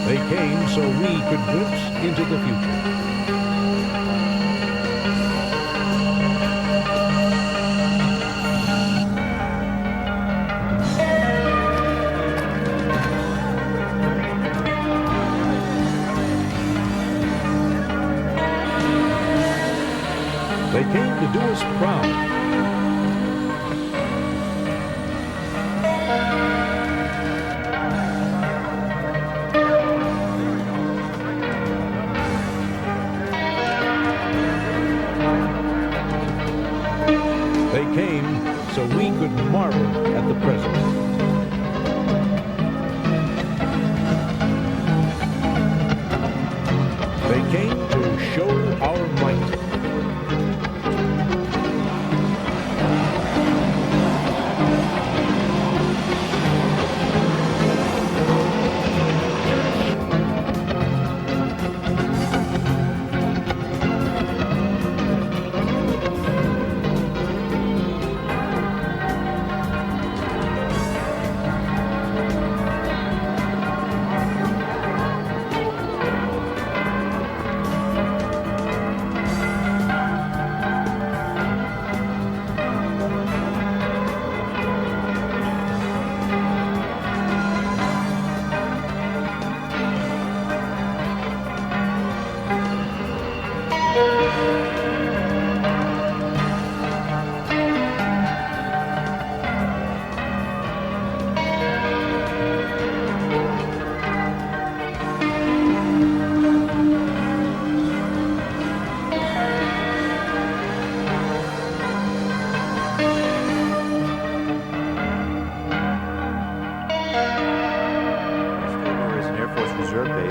They came so we could glimpse into the future. They came to do us proud. They came so we could marvel at the present. They came to show our might.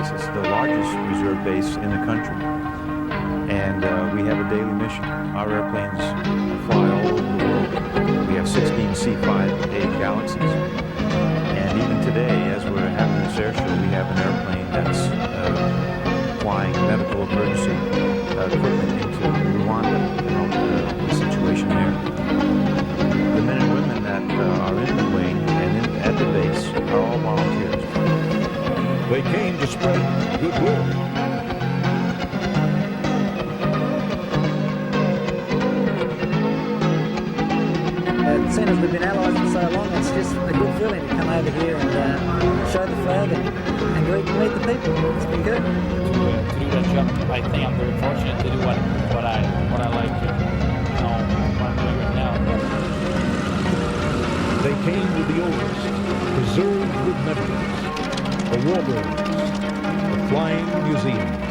base. It's the largest reserve base in the country. And we have a daily mission. Our airplanes fly all over the world. We have 16 C-5A Galaxies. And even today, as we're having this air show, we have an airplane that's flying medical emergency equipment into Rwanda to help the situation there. The men and women that are in the wing and at the base are all volunteers. They came to spread goodwill. Seeing as we've been allies for so long, it's just a good feeling to come over here and show the flag and greet and meet the people. It's been good. To do that job, I think I'm very fortunate to do what I like to, what I'm doing right now. They came with the oldest, preserved with memories, the warbirds, the flying museums.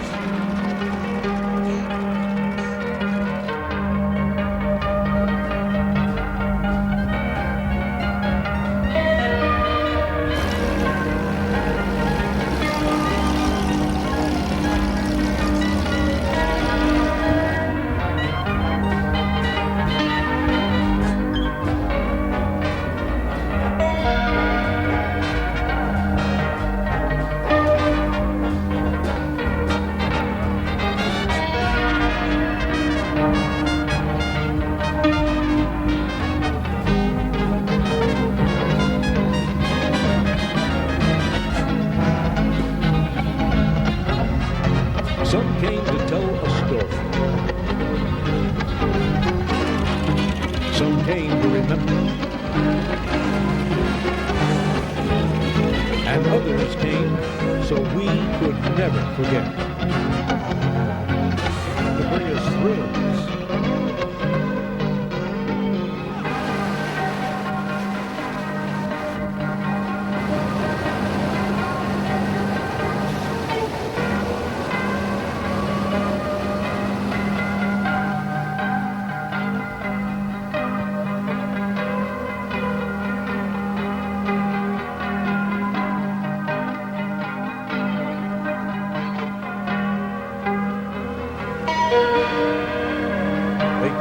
Some came to tell a story. Some came to remember. And others came so we could never forget. To bring us thrills.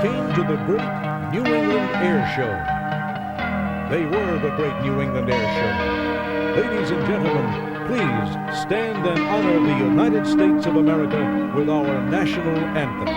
To the great New England Air Show. They were the great New England Air Show. Ladies and gentlemen, please stand and honor the United States of America with our national anthem.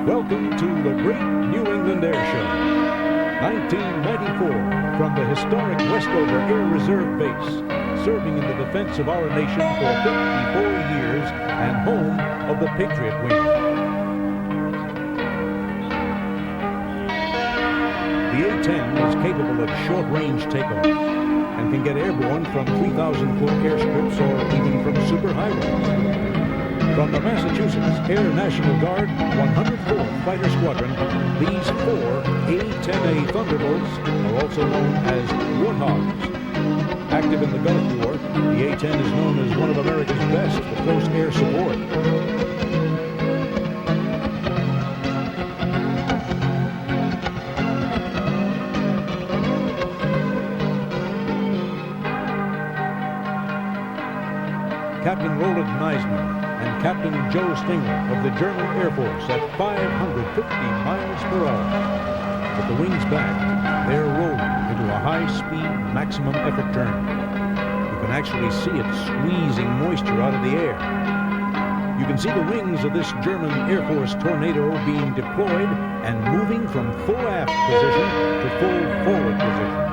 Welcome to the Great New England Air Show, 1994, from the historic Westover Air Reserve Base, serving in the defense of our nation for 54 years and home of the Patriot Wing. The A-10 is capable of short-range takeoff and can get airborne from 3,000-foot airstrips or even from superhighways. From the Massachusetts Air National Guard 104th Fighter Squadron, these 4 A-10A Thunderbolts are also known as Warthogs, Active in the Gulf War, the A-10 is known as one of America's best for close air support. Captain Roland Neisman and Captain Joe Stinger of the German Air Force at 550 miles per hour. With the wings back, they're rolling into a high-speed, maximum effort turn. You can actually see it squeezing moisture out of the air. You can see the wings of this German Air Force Tornado being deployed and moving from full aft position to full forward position.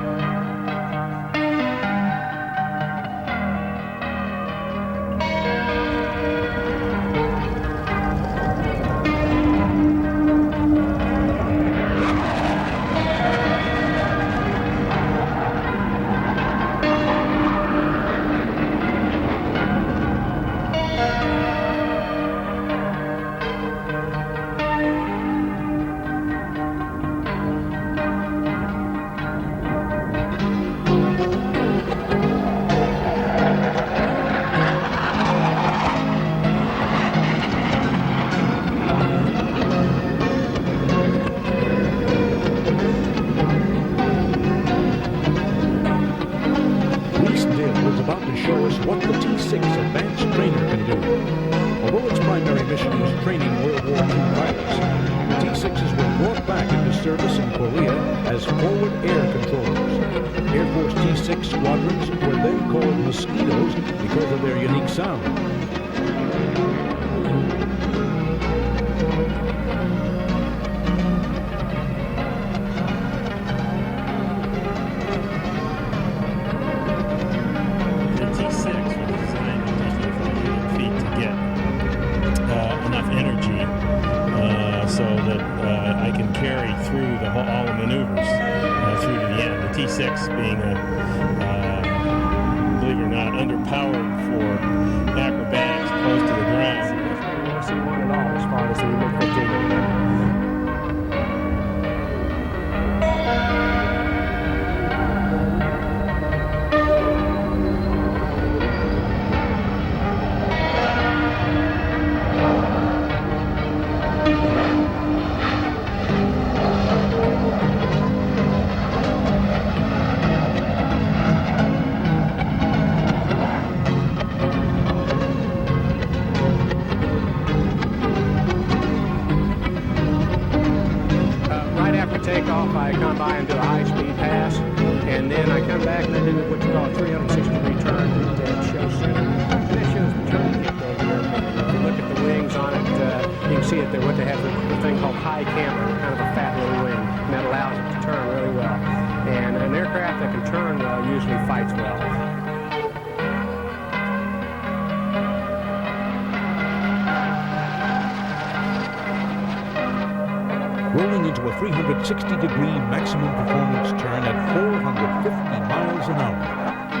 Rolling into a 360-degree maximum performance turn at 450 miles an hour.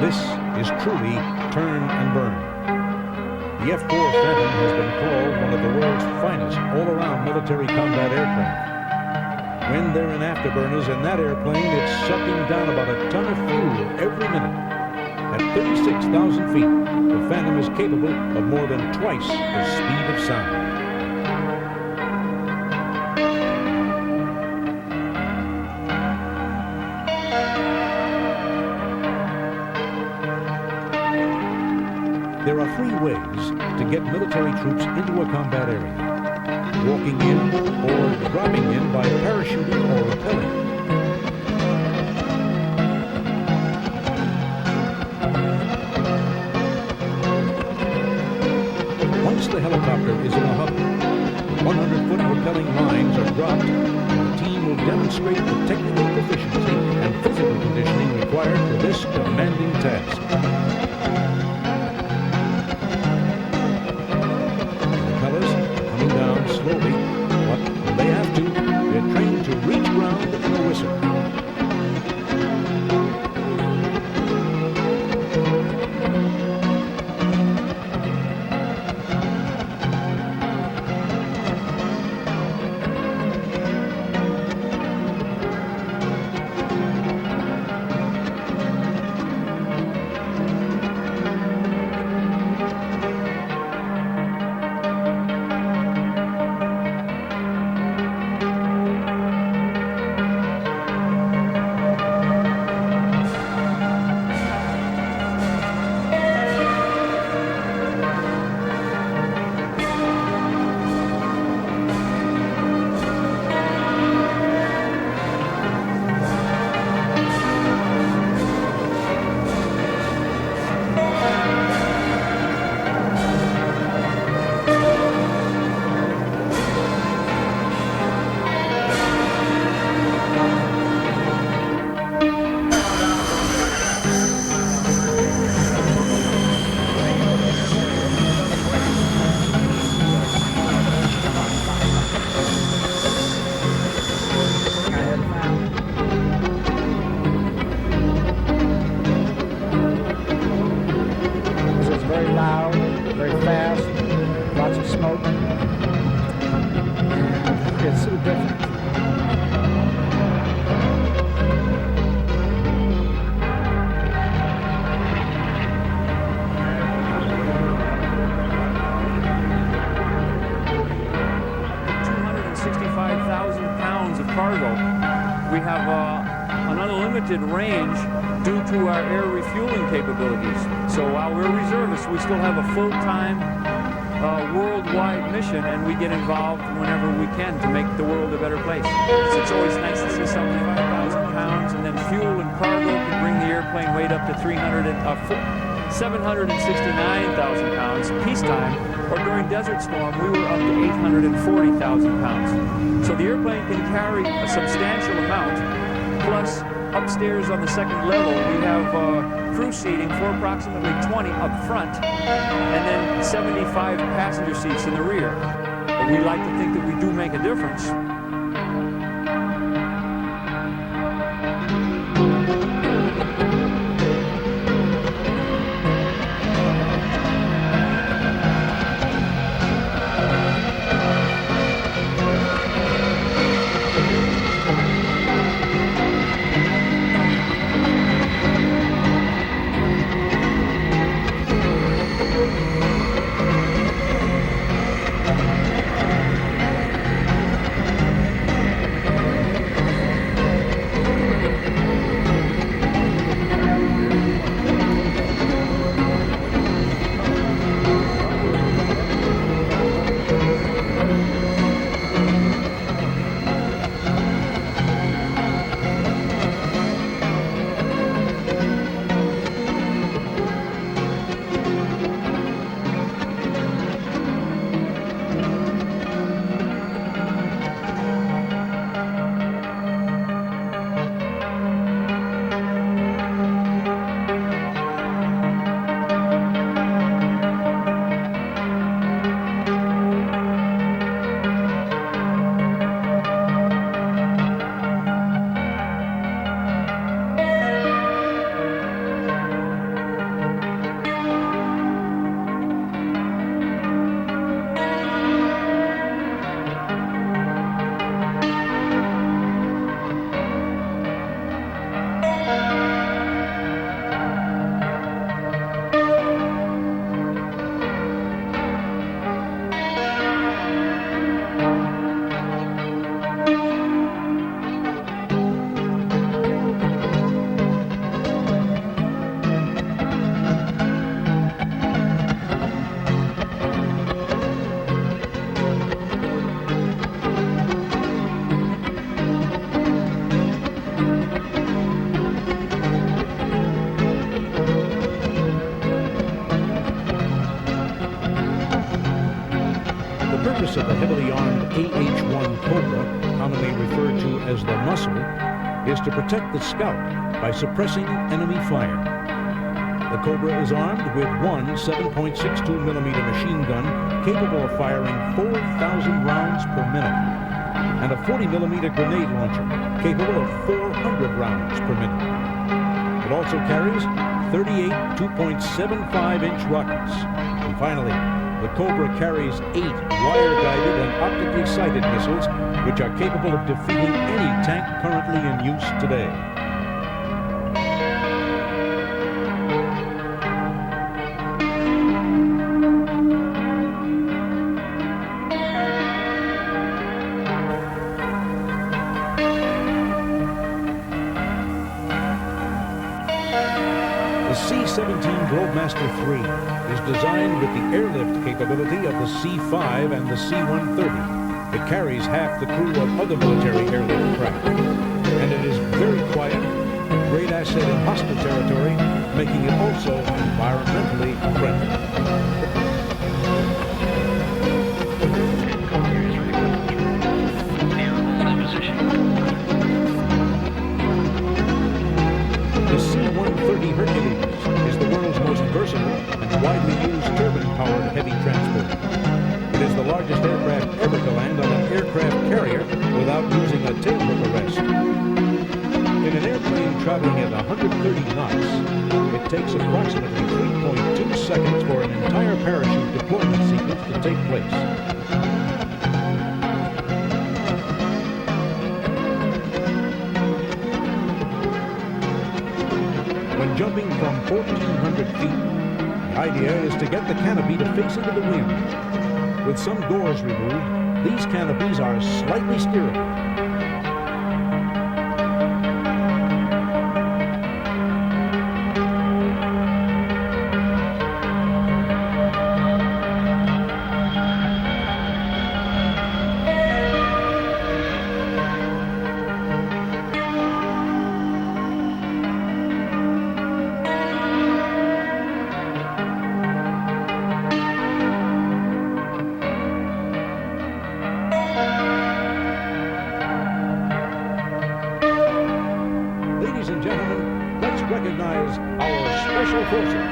This is truly turn and burn. The F-4 Phantom has been called one of the world's finest all-around military combat aircraft. When they're in afterburners in that airplane, it's sucking down about a ton of fuel every minute. At 36,000 feet, the Phantom is capable of more than twice the speed of sound. There are three ways to get military troops into a combat area: walking in or dropping in by parachuting or rappelling. Once the helicopter is in a hover, 100-foot rappelling lines are dropped, and the team will demonstrate the technical proficiency and physical conditioning required for this demanding task. Slowly, but when they have to, they're trained to reach ground in a whistle. have an unlimited range due to our air refueling capabilities. So while we're reservists, we still have a full-time worldwide mission, and we get involved whenever we can to make the world a better place. It's always nice to see 75,000 pounds, and then fuel and cargo can bring the airplane weight up to 769,000 pounds. Peacetime, or during Desert Storm, we were up to 840,000 pounds. So the airplane can carry a substantial amount, plus upstairs on the second level, we have crew seating for approximately 20 up front, and then 75 passenger seats in the rear. But we like to think that we do make a difference. purpose of the heavily armed AH-1 Cobra, commonly referred to as the Muscle, is to protect the scout by suppressing enemy fire. The Cobra is armed with one 7.62mm machine gun capable of firing 4,000 rounds per minute and a 40mm grenade launcher capable of 400 rounds per minute. It also carries 38 2.75-inch rockets. And finally, the Cobra carries 8 wire-guided and optically sighted missiles which are capable of defeating any tank currently in use today. The C-17 Globemaster III is designed with the airlift capability of the C-5 and the C-130. It carries half the crew of other military airlift craft. And it is very quiet, a great asset in hostile territory, making it also environmentally friendly. The C-130 Hercules is the world's most versatile and widely used turbine-powered heavy transport. It is the largest aircraft ever to land on an aircraft carrier without using a tailhook arrest. In an airplane traveling at 130 knots, it takes approximately 3.2 seconds for an entire parachute deployment sequence to take place. Jumping from 1,400 feet, the idea is to get the canopy to face into the wind. With some doors removed, these canopies are slightly steerable. recognize our special forces.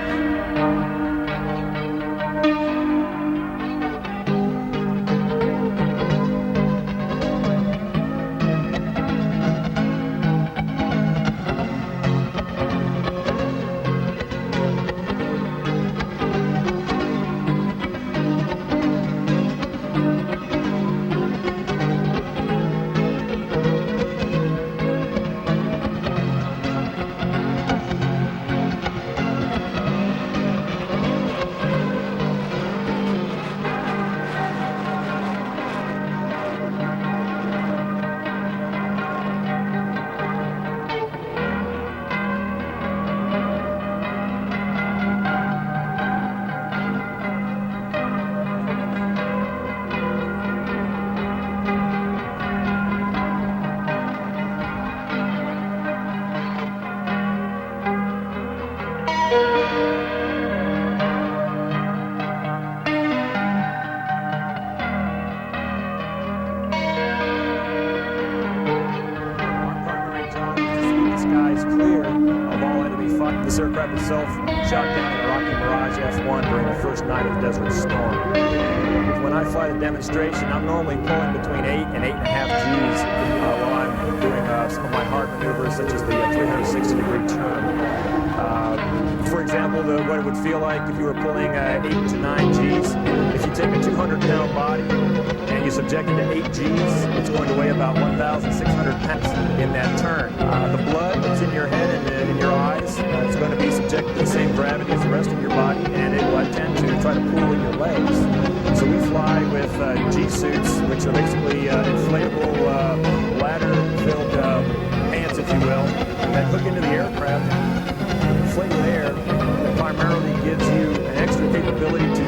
This aircraft itself shot down in a Rocky Mirage F1 during the first night of the Desert Storm. When I fly the demonstration, I'm normally pulling between 8 and 8.5 Gs while I'm doing some of my hard maneuvers, such as the 360-degree turn. For example, what it would feel like if you were pulling 8 to 9 Gs. If you take a 200-pound body and you subject it to 8 Gs, it's going to weigh about 1,600 pounds in that turn. The blood that's in your head and in your eyes is going to be subjected to the same gravity as the rest of your body, and it will tend to try to pull in your legs. So we fly with G-suits, which are basically inflatable ladder-filled pants, if you will, that hook into the aircraft and inflate with air. That primarily gives you an extra capability to